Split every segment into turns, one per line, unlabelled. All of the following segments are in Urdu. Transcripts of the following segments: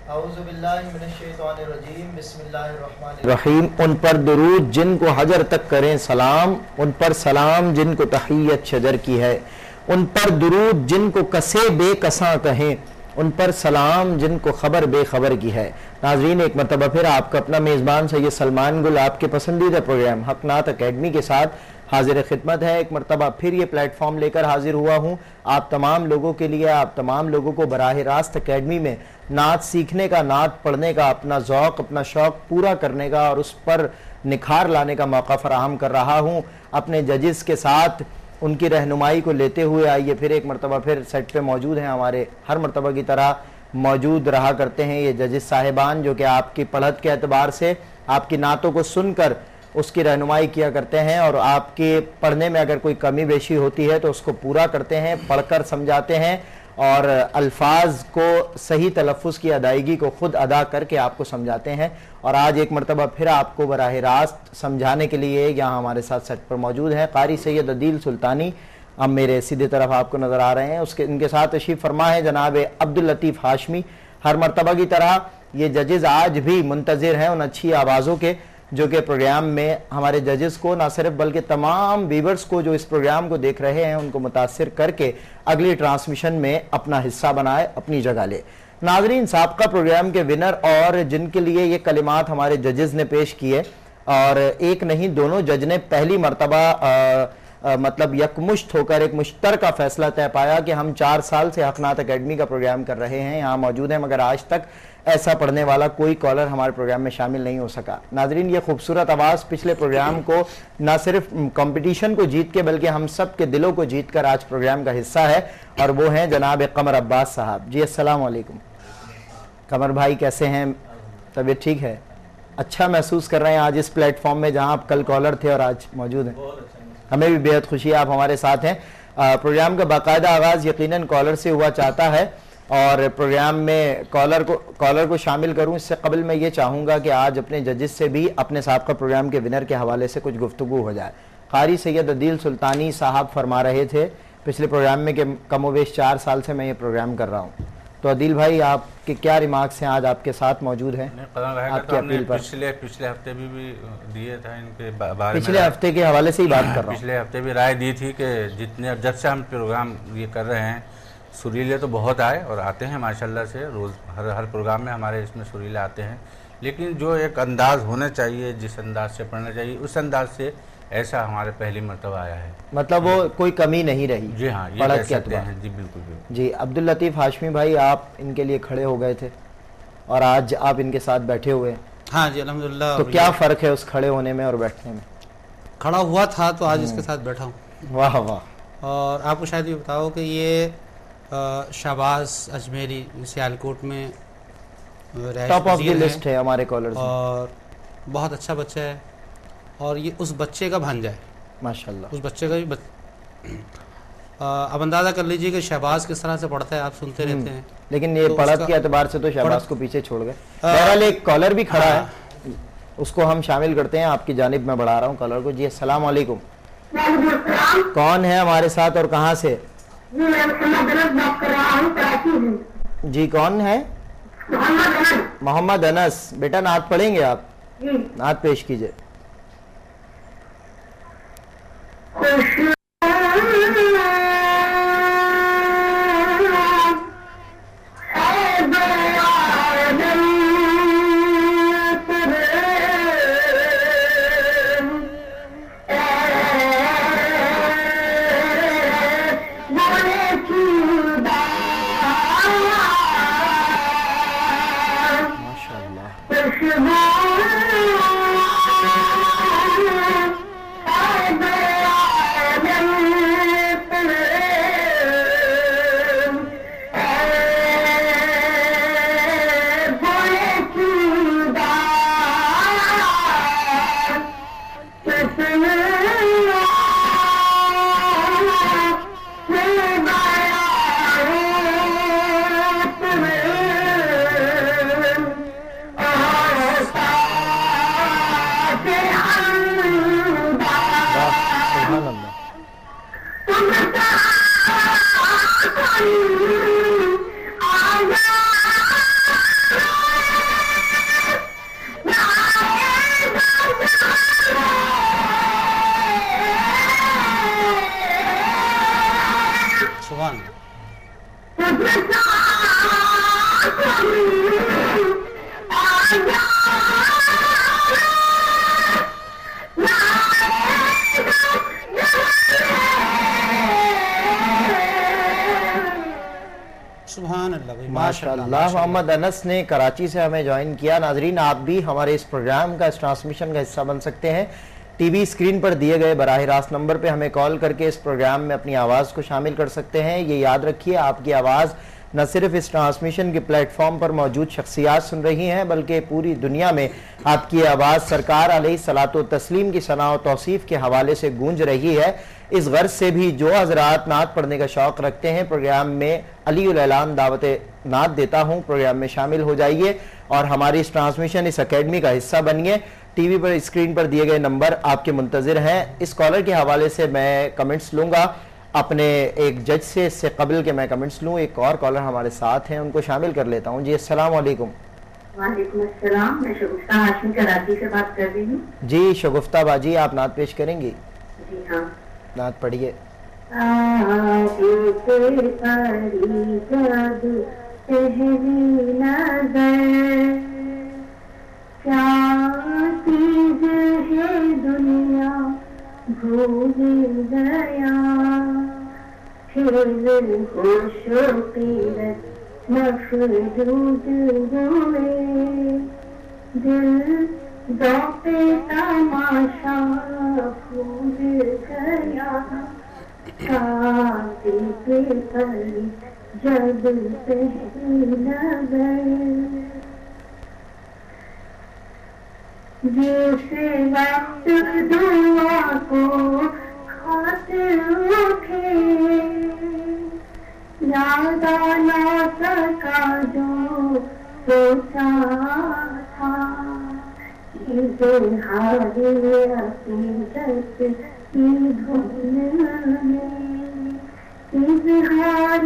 اعوذ باللہ من الشیطان الرجیم بسم اللہ الرحمن الرحیم۔ ان پر درود جن کو حجر تک کریں سلام، ان پر سلام جن کو تحیت شجر کی ہے، ان پر درود جن کو کسے بے کساں کہیں، ان پر سلام جن کو خبر بے خبر کی ہے۔ ناظرین، ایک مرتبہ پھر آپ کا اپنا میزبان سید سلمان گل آپ کے پسندیدہ پروگرام حق نعت اکیڈمی کے ساتھ حاضر خدمت ہے۔ ایک مرتبہ پھر یہ پلیٹ فارم لے کر حاضر ہوا ہوں آپ تمام لوگوں کے لیے، آپ تمام لوگوں کو براہ راست اکیڈمی میں نعت سیکھنے کا، نعت پڑھنے کا، اپنا ذوق، اپنا شوق پورا کرنے کا اور اس پر نکھار لانے کا موقع فراہم کر رہا ہوں۔ اپنے ججز کے ساتھ ان کی رہنمائی کو لیتے ہوئے آئیے پھر ایک مرتبہ پھر سیٹ پہ موجود ہیں، ہمارے ہر مرتبہ کی طرح موجود رہا کرتے ہیں یہ ججز صاحبان، جو کہ آپ کی پڑھت کے اعتبار سے آپ کی نعتوں کو سن کر اس کی رہنمائی کیا کرتے ہیں اور آپ کے پڑھنے میں اگر کوئی کمی بیشی ہوتی ہے تو اس کو پورا کرتے ہیں، پڑھ کر سمجھاتے ہیں اور الفاظ کو صحیح تلفظ کی ادائیگی کو خود ادا کر کے آپ کو سمجھاتے ہیں۔ اور آج ایک مرتبہ پھر آپ کو براہ راست سمجھانے کے لیے یہاں ہمارے ساتھ سیٹ پر موجود ہیں قاری سید عدیل سلطانی، اب میرے سیدھے طرف آپ کو نظر آ رہے ہیں، ان کے ساتھ تشریف فرما ہے جناب عبداللطیف ہاشمی۔ ہر مرتبہ کی طرح یہ ججز آج بھی منتظر ہیں ان اچھی آوازوں کے جو کہ پروگرام میں ہمارے ججز کو نہ صرف بلکہ تمام ویورز کو جو اس پروگرام کو دیکھ رہے ہیں ان کو متاثر کر کے اگلی ٹرانسمیشن میں اپنا حصہ بنائے، اپنی جگہ لے۔ ناظرین، سابقہ پروگرام کے ونر اور جن کے لیے یہ کلمات ہمارے ججز نے پیش کیے اور ایک نہیں دونوں جج نے پہلی مرتبہ مطلب یکمشت ہو کر ایک مشترکہ فیصلہ طے پایا کہ ہم 4 سال سے حق نعت اکیڈمی کا پروگرام کر رہے ہیں، یہاں موجود ہیں، مگر آج تک ایسا پڑھنے والا کوئی کالر ہمارے پروگرام میں شامل نہیں ہو سکا۔ ناظرین، یہ خوبصورت آواز پچھلے پروگرام کو نہ صرف کمپٹیشن کو جیت کے بلکہ ہم سب کے دلوں کو جیت کر آج پروگرام کا حصہ ہے اور وہ ہیں جناب قمر عباس صاحب۔ جی السلام علیکم قمر بھائی، کیسے ہیں؟ طبیعت ٹھیک ہے؟ اچھا محسوس کر رہے ہیں آج اس پلیٹ فارم میں جہاں آپ کل کالر تھے اور آج موجود ہیں؟ ہمیں بھی بےحد خوشی ہے آپ ہمارے ساتھ ہیں۔ پروگرام کا باقاعدہ آغاز یقیناً کالر سے ہوا چاہتا ہے اور پروگرام میں کالر کو شامل کروں اس سے قبل میں یہ چاہوں گا کہ آج اپنے ججز سے بھی اپنے سابقہ پروگرام کے ونر کے حوالے سے کچھ گفتگو ہو جائے۔ قاری سید عدیل سلطانی صاحب فرما رہے تھے پچھلے پروگرام میں کہ کم و بیش 4 سال سے میں یہ پروگرام کر رہا ہوں، تو عدیل بھائی آپ کے کیا ریمارکس ہیں آج آپ کے ساتھ موجود ہیں آپ کی اپیل پر؟
پچھلے ہفتے بھی دیے تھا ان کے بارے میں،
پچھلے ہفتے کے حوالے سے ہی بات کر رہا ہوں۔
پچھلے ہفتے بھی رائے دی تھی کہ جب سے ہم پروگرام یہ کر رہے ہیں سریلے تو بہت آئے اور آتے ہیں ماشاءاللہ سے، روز ہر پروگرام میں ہمارے اس میں سریلے آتے ہیں، لیکن جو ایک انداز ہونا چاہیے، جس انداز سے پڑھنا چاہیے اس انداز سے ایسا ہمارے پہلی مرتبہ آیا ہے،
مطلب وہ کوئی کمی نہیں رہی؟
جی ہاں، یہ کہہ سکتے ہیں، جی بالکل بالکل۔
جی عبداللطیف ہاشمی بھائی، آپ ان کے لیے کھڑے ہو گئے تھے اور آج آپ ان کے ساتھ بیٹھے ہوئے ہیں۔
ہاں جی الحمدللہ۔
تو کیا فرق ہے اس کھڑے ہونے میں اور بیٹھنے میں؟
کھڑا ہوا تھا تو آج اس کے ساتھ بیٹھا ہوں۔
واہ واہ۔
اور آپ کو شاید یہ بتاؤ کہ یہ شہباز اجمیری سیالکوٹ میں
ٹاپ آف دی لسٹ ہے ہمارے کالرز میں،
اور بہت اچھا بچہ ہے اور یہ اس بچے کا بھانجا ہے
ماشاءاللہ۔
اس بچے کا بھی اب اندازہ کر لیجئے کہ شہباز کس طرح سے پڑھتا ہے، آپ سنتے رہتے ہیں،
لیکن یہ پڑھت کے اعتبار سے تو شہباز کو پیچھے چھوڑ گئے۔ بہرحال ایک کالر بھی کھڑا ہے، اس کو ہم شامل کرتے ہیں، آپ کی جانب میں بڑھا رہا ہوں کالر کو۔ جی السلام علیکم، کون ہے ہمارے ساتھ اور کہاں سے؟ جی کون ہے؟ محمد انس۔ بیٹا نعت پڑھیں گے آپ؟ نعت پیش کیجئے۔
سبحان اللہ بھائی،
ماشاءاللہ۔ محمد انس نے کراچی سے ہمیں جوائن کیا۔ ناظرین، آپ بھی ہمارے اس پروگرام کا، اس ٹرانسمیشن کا حصہ بن سکتے ہیں۔ ٹی وی اسکرین پر دیے گئے براہ راست نمبر پہ ہمیں کال کر کے اس پروگرام میں اپنی آواز کو شامل کر سکتے ہیں۔ یہ یاد رکھیے، آپ کی آواز نہ صرف اس ٹرانسمیشن کے پلیٹ فارم پر موجود شخصیات سن رہی ہیں، بلکہ پوری دنیا میں آپ کی آواز سرکار علیہ الصلاۃ والتسلیم کی ثنا و توصیف کے حوالے سے گونج رہی ہے۔ اس غرض سے بھی جو حضرات نعت پڑھنے کا شوق رکھتے ہیں، پروگرام میں علی الاعلان دعوت نعت دیتا ہوں، پروگرام میں شامل ہو جائیے اور ہماری اس ٹرانسمیشن، اس اکیڈمی کا حصہ بنیے۔ ٹی وی پر اسکرین پر دیے گئے نمبر آپ کے منتظر ہیں۔ اس کالر کے حوالے سے میں کمنٹس لوں گا اپنے ایک جج سے، اس سے قبل کہ میں کمنٹس لوں ایک اور کالر ہمارے ساتھ ہیں، ان کو شامل کر لیتا ہوں۔ جی السلام علیکم۔
وعلیکم السلام، میں شگفتہ ہاشمی کراچی سے بات کر رہی ہوں۔
جی شگفتہ باجی، آپ نعت پیش کریں گی؟
جی ہاں،
نعت پڑھیے۔
کیا چیز ہے دنیا بھول گیا، پھر ہوش و قیرت مفدود ہوئے، دل ذوق تماشا بھول گیا، کعبے پر جب پہلی نظر، جس وقت دعا کو خاطر اٹھے، یاد آنا سکا جو سوچا تھا، اظہار عقیدت کی دھن میں، اظہار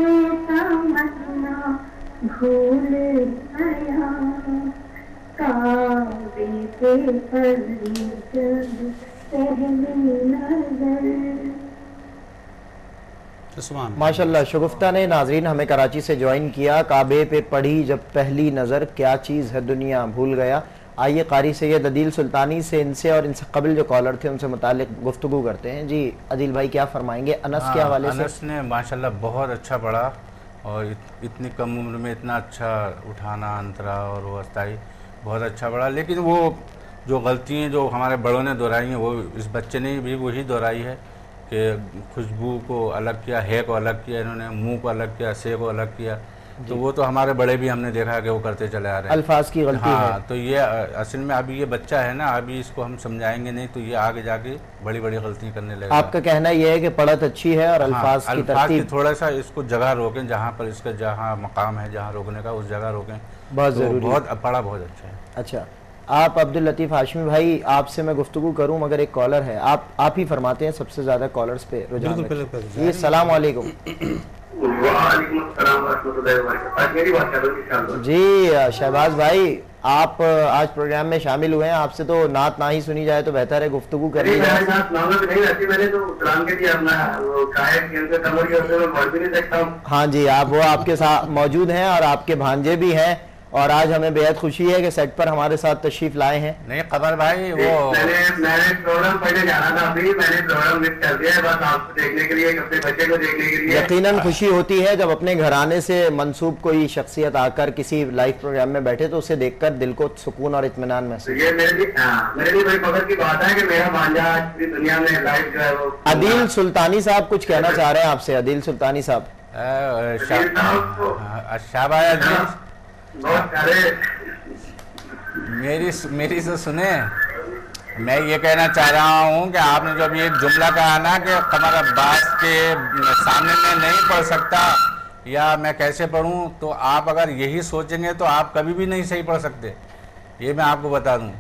تمنا بھول گیا، کعبے پہ پڑی جب پہلی نظر۔
ماشاءاللہ، شگفتہ نے ناظرین ہمیں کراچی سے جوائن کیا۔ کعبے پہ پڑھی جب پہلی نظر، کیا چیز ہے دنیا بھول گیا۔ آئیے قاری سید عدیل سلطانی سے، ان سے اور ان سے قبل جو کالر تھے ان سے متعلق گفتگو کرتے ہیں۔ جی عدیل بھائی کیا فرمائیں گے انس کے حوالے سے؟
انس نے ماشاءاللہ بہت اچھا پڑھا، اور اتنی کم عمر میں اتنا اچھا اٹھانا انترا اور وہ استائی بہت اچھا پڑھا، لیکن وہ جو غلطیاں جو ہمارے بڑوں نے دہرائی ہیں وہ اس بچے نے بھی وہی دہرائی ہے کہ خوشبو کو الگ کیا، ہے کو الگ کیا، انہوں نے منہ کو الگ کیا، سے کو الگ کیا، تو وہ تو ہمارے بڑے بھی ہم نے دیکھا کہ وہ کرتے چلے آ رہے ہیں،
الفاظ کی غلطی ہے۔
ہاں، تو یہ اصل میں ابھی یہ بچہ ہے نا، ابھی اس کو ہم سمجھائیں گے نہیں تو یہ آگے جا کے بڑی بڑی غلطیاں کرنے لگے۔
آپ کا کہنا یہ ہے کہ پڑھت اچھی ہے اور الفاظ کی ترتیب
تھوڑا سا اس کو جگہ روکیں، جہاں پر اس کا جہاں مقام ہے جہاں روکنے کا اس جگہ روکیں،
بہت ضروری،
بہت پڑھا بہت اچھا ہے۔
اچھا، آپ عبداللطیف ہاشمی بھائی، آپ سے میں گفتگو کروں مگر ایک کالر ہے، آپ ہی فرماتے ہیں سب سے زیادہ کالرز پہ رجحان رکھیں۔ جی السلام علیکم۔
وعلیکم السلام ورحمۃ اللہ وبرکاتہ۔ میری بات کر رہا ہوں
جی شہباز بھائی، آپ آج پروگرام میں شامل ہوئے ہیں، آپ سے تو نعت نہ ہی سنی جائے تو بہتر ہے گفتگو کر لی جائے۔ ہاں جی، آپ وہ آپ کے ساتھ موجود ہیں اور آپ کے بھانجے بھی ہیں، اور آج ہمیں بے حد خوشی ہے کہ سیٹ پر ہمارے ساتھ تشریف لائے ہیں۔
نہیں قمر بھائی، وہ
میں نے پروگرام پہلے جانا تھا، ابھی میں نے پروگرام مس کر دیا ہے، بس آپ کو دیکھنے کے لیے، اپنے بچے کو دیکھنے کے لیے۔
یقیناً خوشی ہوتی ہے جب اپنے گھرانے سے منسوب کوئی شخصیت آ کر کسی لائیو پروگرام میں بیٹھے تو اسے دیکھ کر دل کو سکون اور اطمینان محسوس۔
یہ میرے لیے بڑی فخر کی بات ہے کہ میرا بھانجا پوری دنیا میں لائیو جو ہے وہ۔
عدیل سلطانی صاحب کچھ کہنا چاہ رہے ہیں آپ سے، عدیل سلطانی صاحب۔
شہباز جی،
بہت سارے
میری سے سنیں، میں یہ کہنا چاہ رہا ہوں کہ آپ نے جو ابھی ایک جملہ کہا نا کہ قمر عباس کے سامنے میں نہیں پڑھ سکتا یا میں کیسے پڑھوں، تو آپ اگر یہی سوچیں گے تو آپ کبھی بھی نہیں صحیح پڑھ سکتے، یہ میں آپ کو بتا دوں۔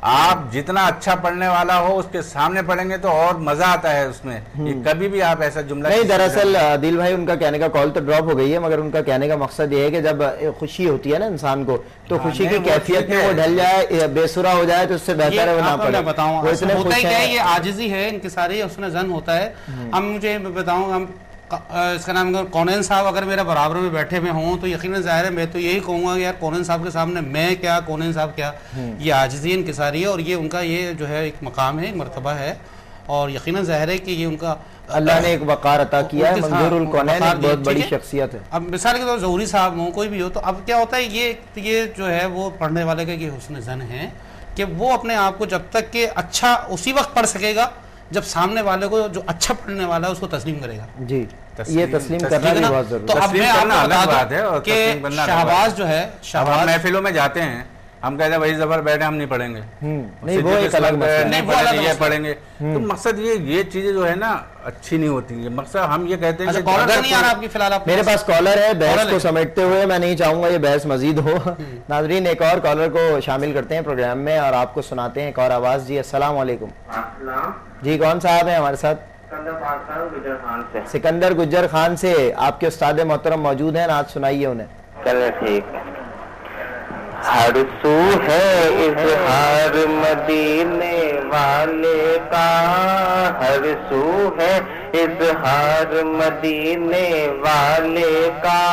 آپ جتنا اچھا پڑھنے والا ہو اس کے سامنے پڑھیں گے تو اور مزہ آتا ہے اس میں، یہ کبھی بھی آپ ایسا جملہ
نہیں، دراصل عدیل بھائی ان کا کہنے کا کال تو ڈراپ ہو گئی ہے، مگر ان کا کہنے کا مقصد یہ ہے کہ جب خوشی ہوتی ہے نا انسان کو تو خوشی کی کیفیت میں وہ ڈھل جائے، بے سرا ہو جائے تو اس سے بہتر ہے وہ نہ پڑھے۔
بتاؤں ہوتا ہی کیا ہے، یہ عاجزی ہے، انکساری حسن ظن ہوتا ہے۔ ہم مجھے بتاؤں، ہم اس کا نام کونین صاحب اگر میرے برابر میں بیٹھے ہوئے ہوں تو یقیناً ظاہر ہے میں تو یہی کہوں گا کہ یار کونین صاحب کے سامنے میں کیا، کونین صاحب کیا، یہ عاجزی انکساری ہے، اور یہ ان کا یہ جو ہے ایک مقام ہے، ایک مرتبہ ہے، اور یقیناً ظاہر ہے کہ یہ ان کا
اللہ نے ایک وقار عطا کیا ہے، منظور الکونین ایک بہت بڑی شخصیت ہے۔
اب مثال کے طور ظہوری صاحب ہوں، کوئی بھی ہو، تو اب کیا ہوتا ہے یہ جو ہے وہ پڑھنے والے کا یہ حسن ظن ہے کہ وہ اپنے آپ کو جب تک کہ اچھا اسی وقت پڑھ سکے گا جب سامنے والے کو جو اچھا پڑھنے والا ہے اس کو تسلیم کرے گا۔
جی یہ تسلیم کرنا بھی بہت ضروری
ہے۔ تو اب میں آپ کو بتا دوں کہ شہباز جو ہے،
شہباز محفلوں میں جاتے ہیں، ہم کہتے ہیں وہی زبر بیٹھے ہم نہیں پڑھیں گے،
نہیں وہ ایک الگ مسئلہ
یہ پڑھیں گے، تو مقصد یہ چیزیں جو ہے نا اچھی نہیں ہوتی ہیں۔ مقصد ہم یہ کہتے ہیں کہ
کالر نہیں آ رہا آپ کی فی الحال؟
میرے پاس کالر ہے، بحث کو سمیٹتے ہوئے میں نہیں چاہوں گا یہ بحث مزید ہو۔ ناظرین ایک اور کالر کو شامل کرتے ہیں پروگرام میں اور آپ کو سناتے ہیں ایک اور آواز۔ جی السلام علیکم۔ جی کون صاحب ہیں ہمارے ساتھ؟ سکندر گجر خان سے۔ آپ کے استاد محترم موجود ہیں، نعت سنائیے انہیں۔
چلے ٹھیک۔ ہر سو ہے اظہار مدینے والے کا، ہر سو ہے اظہار مدینے والے کا،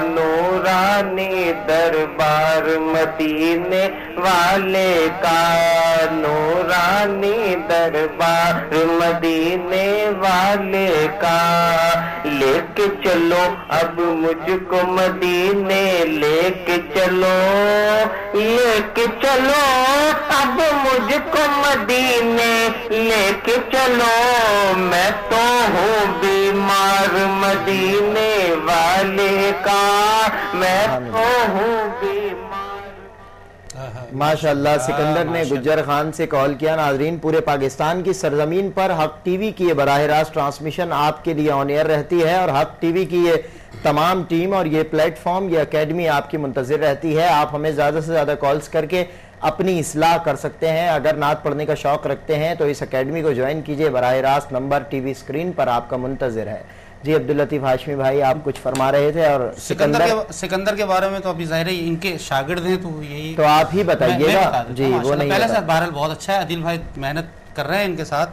نورانی دربار مدینے والے کا، نورانی دربار مدینے والے کا، لے کے چلو اب مجھ کو مدینے، لے کے چلو، لے کے چلو اب مجھ کو مدینے، لے کے چلو، میں تو ہوں بیمار مدینے والے کا، میں تو ہوں بیمار۔
ماشاءاللہ سکندر نے گجر خان سے کال کیا۔ ناظرین پورے پاکستان کی سرزمین پر حق ٹی وی کی یہ براہ راست ٹرانسمیشن آپ کے لیے آن ایئر رہتی ہے، اور حق ٹی وی کی یہ تمام ٹیم اور یہ پلیٹ فارم، یہ اکیڈمی آپ کی منتظر رہتی ہے۔ آپ ہمیں زیادہ سے زیادہ کالز کر کے اپنی اصلاح کر سکتے ہیں۔ اگر نعت پڑھنے کا شوق رکھتے ہیں تو اس اکیڈمی کو جوائن کیجئے، براہ راست نمبر ٹی وی اسکرین پر آپ کا منتظر ہے۔ جی عبداللطیف ہاشمی بھائی آپ کچھ فرما رہے تھے، اور
سکندر کے بارے میں تو ابھی ظاہر ہے ان کے شاگرد ہیں، تو یہی
تو آپ ہی بتائیے گا۔ جی وہ نہیں
پہلے سے بہرحال بہت اچھا ہے، عدیل بھائی محنت کر رہے ہیں ان کے ساتھ۔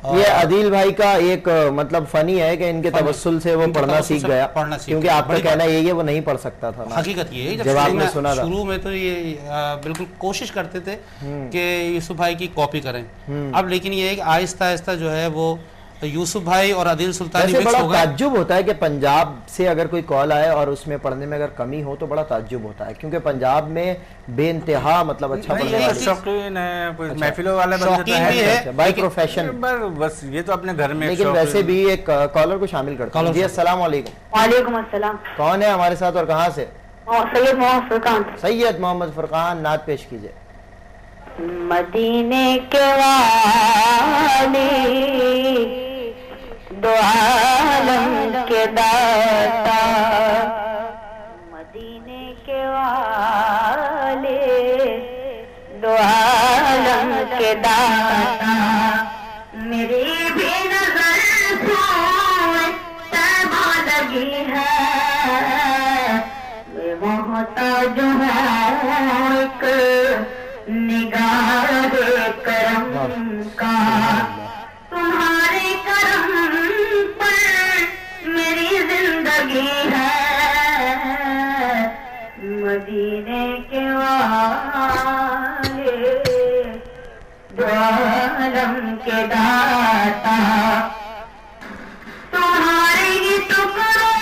یہ عدیل بھائی کا ایک مطلب فنی ہے کہ ان کے توسل سے وہ پڑھنا سیکھ گیا، کیونکہ آپ کا کہنا یہی ہے وہ نہیں پڑھ سکتا تھا۔
حقیقت یہ ہے
جب آپ نے سنا تھا
شروع میں تو یہ بالکل کوشش کرتے تھے کہ یوسف بھائی کی کاپی کریں، اب لیکن یہ ہے کہ آہستہ آہستہ جو ہے وہ یوسف بھائی اور عدیل سلطانی مکس
بڑا
ہو گئے۔
تعجب ہوتا ہے کہ پنجاب سے اگر کوئی کال آئے اور اس میں پڑھنے میں اگر کمی ہو تو بڑا تعجب ہوتا ہے، کیونکہ پنجاب میں بے انتہا مطلب اچھا پڑھنے والے
شوقین ہے، محفلوں والے بندے
ہیں بائی پروفیشن،
بس یہ تو اپنے گھر میں۔
لیکن ویسے بھی ایک کالر کو شامل کرتا ہوں۔ جی السلام علیکم۔
وعلیکم السلام۔
کون ہے ہمارے ساتھ اور کہاں سے؟
سید محمد فرقان۔
سید محمد فرقان، نعت پیش کیجئے۔
مدینے کے والی دو عالم کے داتا، مدینے کے والے دو عالم کے داتا، میری بھی نظر سوئے طیبہ لگی ہے، میں محتاج ہوں ایک نگاہ کرم کا، تمہارے کرم پر میری زندگی ہے، مدینے کے والے دو عالم کے داتا، تمہارے ہی ٹکڑوں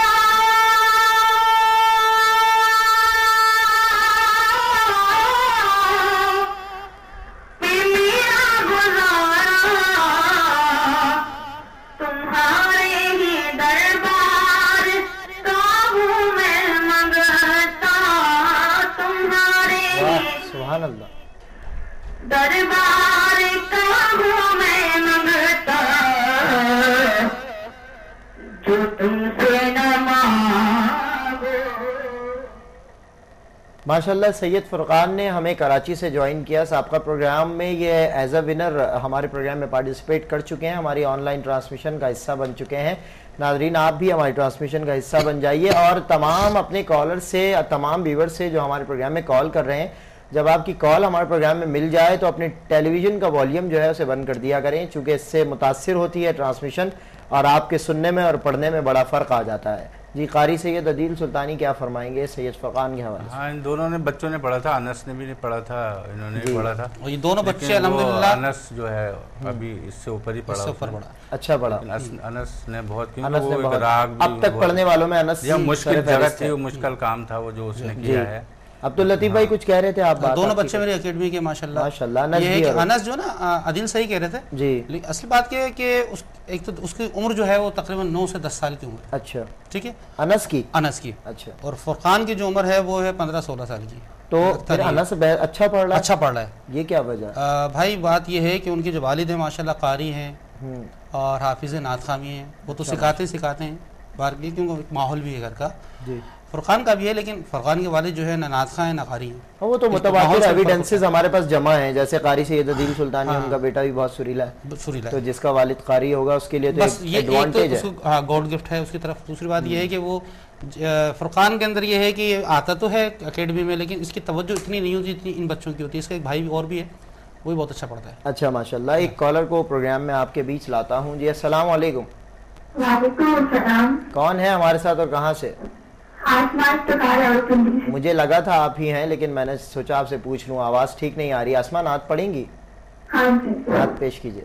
دربار کا ہوں میں منگتا، جو تم سے نہ مانگو۔
ماشاءاللہ سید فرقان نے ہمیں کراچی سے جوائن کیا سابقہ پروگرام میں، یہ ایز اے ونر ہمارے پروگرام میں پارٹیسپیٹ کر چکے ہیں، ہماری آن لائن ٹرانسمیشن کا حصہ بن چکے ہیں۔ ناظرین آپ بھی ہماری ٹرانسمیشن کا حصہ بن جائیے، اور تمام اپنے کالر سے، تمام ویور سے جو ہمارے پروگرام میں کال کر رہے ہیں جب آپ کی کال ہمارے پروگرام میں مل جائے تو اپنے ٹیلی ویژن کا والیوم جو ہے اسے بند کر دیا کریں، چونکہ اس سے متاثر ہوتی ہے ٹرانسمیشن اور آپ کے سننے میں اور پڑھنے میں بڑا فرق آ جاتا ہے۔ جی قاری سید عدیل سلطانی کیا فرمائیں گے سید فرقان کے حوالے سے؟
ہاں ان دونوں نے بچوں نے پڑھا تھا، انس نے بھی نہیں پڑھا تھا، انہوں نے بھی پڑھا تھا،
اور یہ دونوں بچے
لیکن وہ
الحمدللہ
انس جو ہے ابھی اس سے اوپر ہی پڑھا،
اچھا پڑھا
انس نے بہت،
انس نے
وہ
بہت،
راگ بھی
اب تک پڑھنے والوں میں انس
یہ مشکل
سر
جگہ
فہرست
تھی،
ہے۔
وہ مشکل کام تھا وہ جو اس نے کیا ہے۔
عبداللطیف بھائی کچھ کہہ رہے تھے آپ بات؟
دونوں بچے میرے اکیڈمی کے ماشاءاللہ،
ماشاءاللہ۔
یہ ہے کہ انس جو نا عدیل صحیح کہہ رہے تھے
جی،
لیکن اصل بات یہ ہے کہ ایک تو اس کی عمر جو ہے وہ تقریباً 9 سے 10 سال کی عمر ہے،
اچھا
ٹھیک ہے،
انس کی،
انس کی،
اچھا
اور فرقان کی جو عمر ہے وہ ہے 15-16 سال کی۔
تو پھر انس اچھا پڑھ رہا ہے؟
اچھا پڑھ رہا ہے۔
یہ کیا وجہ؟
بھائی بات یہ ہے کہ ان کے جو والد ہیں ماشاءاللہ قاری ہیں اور حافظ نعت خوامی ہیں، وہ تو سکھاتے ہیں بار کی، کیونکہ ایک ماحول بھی ہے گھر کا،
جی
فرقان کا بھی ہے، لیکن فرقان کے والد جو ہے نہ نعت خواں ہیں نہ قاری ہیں۔
وہ تو متبادل ایویڈنسز ہمارے پاس جمع ہیں، جیسے قاری سید عدیل سلطانی ان کا بیٹا بھی بہت سریلا ہے،
سریلا
تو جس کا والد قاری ہوگا اس کے لیے تو
بس
ایک
یہ ایک
ایڈوانٹیج ہے۔
تو گاڈ گفٹ ہے اس کی طرف۔ دوسری بات یہ ہے کہ وہ فرقان کے اندر یہ ہے کہ یہ آتا تو ہے اکیڈمی میں، لیکن اس کی توجہ اتنی نہیں ہوتی جتنی ان بچوں کی ہوتی ہے۔ اس کا ایک بھائی اور بھی ہے، وہ بھی بہت اچھا پڑھتا ہے۔
اچھا ماشاءاللہ۔ ایک کالر کو پروگرام میں آپ کے بیچ لاتا ہوں۔ جی السلام علیکم،
وعلیکم السلام۔
کون ہے ہمارے ساتھ اور کہاں سے؟
آسمان ٹکار راولپنڈی سے۔
مجھے لگا تھا آپ ہی ہیں، لیکن میں نے سوچا آپ سے پوچھ لوں، آواز ٹھیک نہیں آ رہی۔ آسمان نعت پڑھیں گی؟
ہاں جی۔
نعت پیش کیجئے۔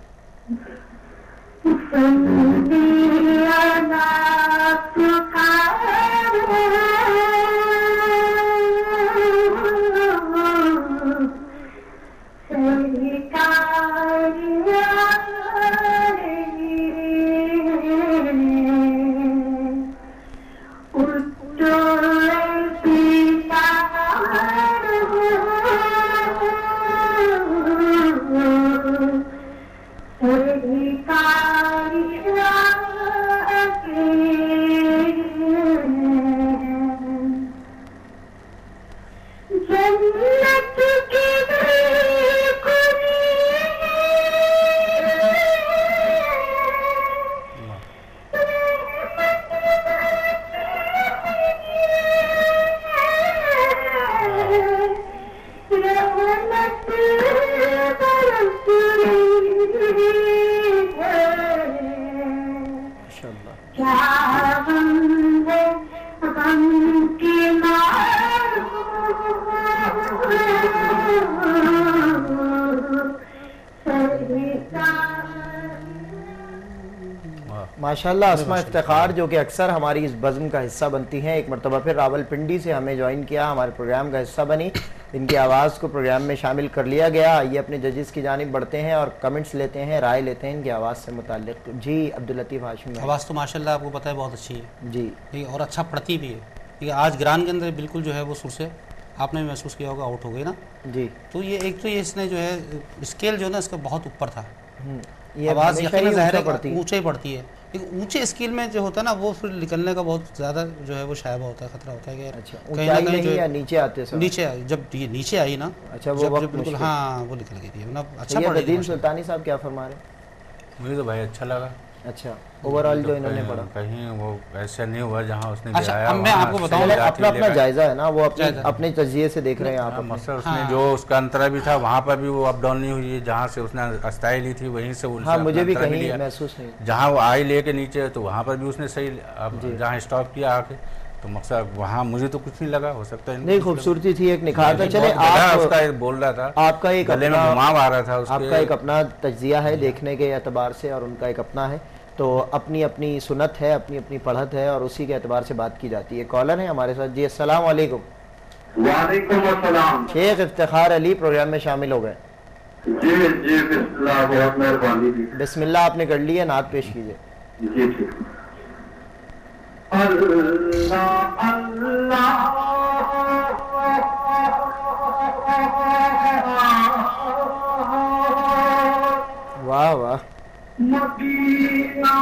ماشاءاللہ اسماء افتخار جو کہ اکثر ہماری اس بزم کا حصہ بنتی ہیں، ایک مرتبہ پھر راولپنڈی سے ہمیں جوائن کیا، ہمارے پروگرام کا حصہ بنی، ان کی آواز کو پروگرام میں شامل کر لیا گیا۔ یہ اپنے ججز کی جانب بڑھتے ہیں اور کمنٹس لیتے ہیں، رائے لیتے ہیں ان کی آواز سے متعلق۔ جی عبداللطیف ہاشمی۔
آواز تو ماشاءاللہ آپ کو پتہ ہے بہت اچھی ہے
جی،
اور اچھا پڑھتی بھی ہے، ٹھیک ہے۔ آج گران کے اندر بالکل جو ہے وہ سر سے آپ نے بھی محسوس کیا ہوگا آؤٹ ہو گئی نا،
جی،
تو یہ ایک تو یہ اس نے جو ہے اسکیل جو ہے نا اس کا بہت اوپر تھا،
یہ
آواز
ہمیشہ
یقیناً
ہی
ظاہر ہے
پڑتی ہے۔
اونچا ہی پڑتی ہے، لیکن اونچے اسکیل میں جو ہوتا ہے نا وہ پھر نکلنے کا بہت زیادہ جو ہے وہ شائبہ ہوتا ہے، خطرہ ہوتا ہے کہ
اچھا
کہیں نہ
اونچائی
کہیں جو
نہیں یا نیچے آتے سر؟
نیچے آئی، جب یہ نیچے آئی نا،
اچھا وہ
جب
وقت
بالکل
مشکل۔
ہاں وہ نکل گئی تھی، اچھا
سید
پڑھ
عدیل سلطانی صاحب کیا فرما رہے ہیں؟
مجھے تو بھائی اچھا لگا۔
اچھا اوورآل جو انہوں نے پڑھا،
کہیں وہ ایسا نہیں ہوا جہاں اس نے
اچھا،
گرایا
اب میں آپ کو بتاؤں،
اپنا اپنا جائزہ ہے نا، وہ اپنے تجزیے سے دیکھ رہے ہیں آپ۔
مسئلہ اس نے جو اس کا انترا بھی تھا وہاں پر بھی وہ اپ ڈاؤن نہیں ہوئی، جہاں سے اس نے استائی لی تھی وہیں سے
ہاں مجھے بھی کہیں محسوس نہیں،
جہاں وہ آئی لے کے نیچے تو وہاں پر بھی اس نے صحیح، جہاں اسٹاپ کیا آ کے تو مقصد وہاں مجھے تو کچھ نہیں لگا، ہو سکتا ہے
نہیں خوبصورتی تھی، ایک نکھار تھا۔ چلے
آپ اس کا بول رہا تھا،
آپ کا ایک
گلے میں گھماو آ رہا تھا،
آپ کا ایک اپنا تجزیہ ہے دیکھنے کے اعتبار سے اور ان کا ایک اپنا ہے، تو اپنی اپنی سنت ہے، اپنی اپنی پڑھت ہے اور اسی کے اعتبار سے بات کی جاتی ہے۔ کالر ہے ہمارے ساتھ۔ جی السلام علیکم۔
وعلیکم السلام۔
شیخ افتخار علی پروگرام میں شامل ہو گئے۔
جی جی بسم اللہ، بہت مہربانی جی۔
بسم اللہ آپ نے کر لی ہے، نعت پیش کیجئے۔
جی ٹھیک۔ اللہ اللہ
واہ واہ،
مدینہ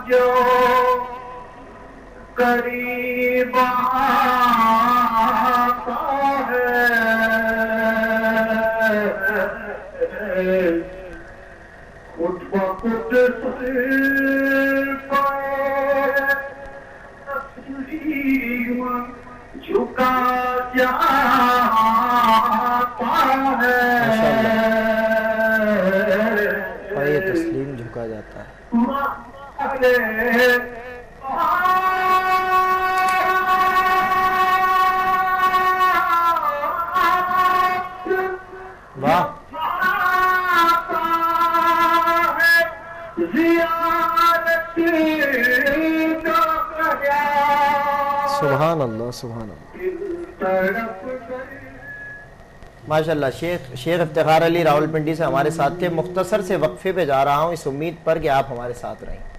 جو قریب آتا ہے، خود بخود تسلیم جھکا جاتا
سبحان اللہ سبحان اللہ. ماشاءاللہ. شیخ افتخار علی راولپنڈی سے ہمارے ساتھ تھے. مختصر سے وقفے پہ جا رہا ہوں اس امید پر کہ آپ ہمارے ساتھ رہیں.